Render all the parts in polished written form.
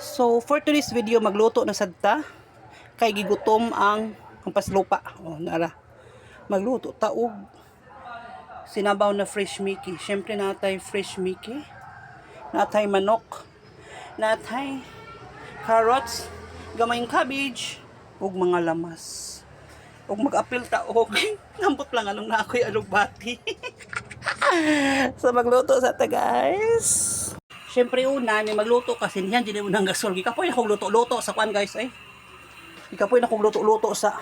So for today's video magluto na sadta kay gigutom ang pampaslupa. Oh, nara. Magluto taog sinabaw na fresh Mickey. Syempre natay fresh Mickey. Natay manok. Natay carrots, gamayng cabbage ug mga lamas. Ug mag-apil taog. Nambot lang anong na ako'y alugbati. So magluto sa ta guys. Siyempre una, may magluto kasi niyan, hindi mo nang gasol. Gikapoy na kong luto-luto sa kwan guys, ay. Gikapoy na kong luto-luto sa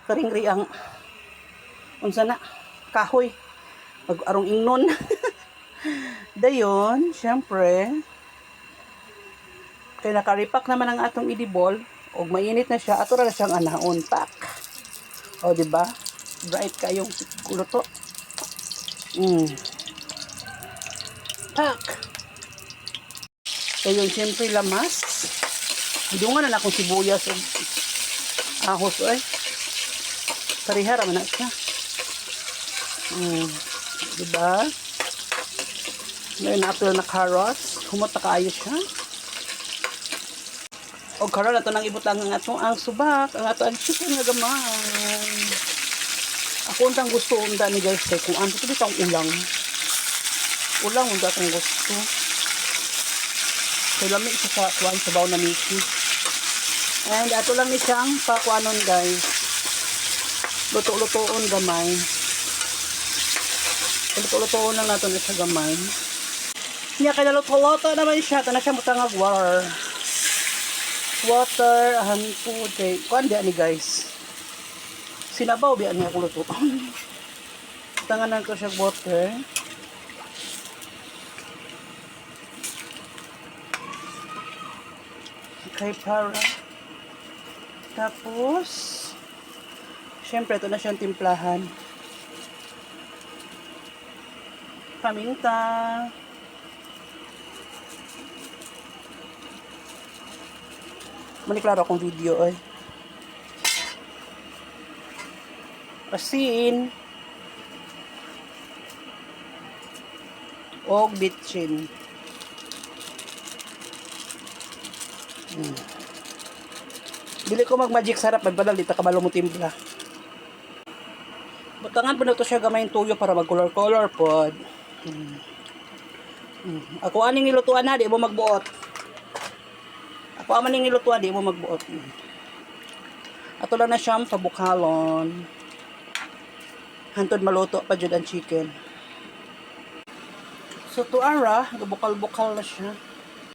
karingri ang unsa na, kahoy. Mag-arong ingnon. Dayon, siyempre, kaya nakaripak naman ang atong idibol, o mainit na siya, ato na siyang anaon, pak. O, diba? Bright kayong luto. Pak. Ayun, siyempre lamas. Hidungan na akong sibuyas o ahos ay. Parihara man na siya. Diba? Ngayon na-apil na carrots. Humot na kaayo siya. O karon na ito nang ibutang ang atong ang subak. Ang atong chicken nga gamay. Ako untang gusto unta ni guys. Kaya kung ano ito bitang ulang. Ulang unta akong gusto. So, lamig sa kuwan sa baw na Mickey. And, ato lang ni siyang pakuanon, guys. Luto-lutoon gamay. Luto-lutoon lang nato na siya gamay. Niya, kaya luto-luto naman siya. Ito na siya matangag water, po, okay. Kuwan diyan ni, guys. Sinabaw, biyan niya ako luto. Tangan na ko siya water. Okay, para. Tapos, syempre, ito na siyang timplahan. Paminta. Maniklaro akong video, ay. Asin. O bitchin. Dili ko mag-magic sarap magbalal dito kabalo mo timpla. Butangan po na ito siya gamayng tuyo para mag-color-color pod. Ako aning nilutuan na, di mo magbuot. Ako aning nilutuan, di mo magbuot. Ato lang na siyang pabukalon. Hantod maluto pa jud ang chicken. So to ara, gabukal-bukal na siya.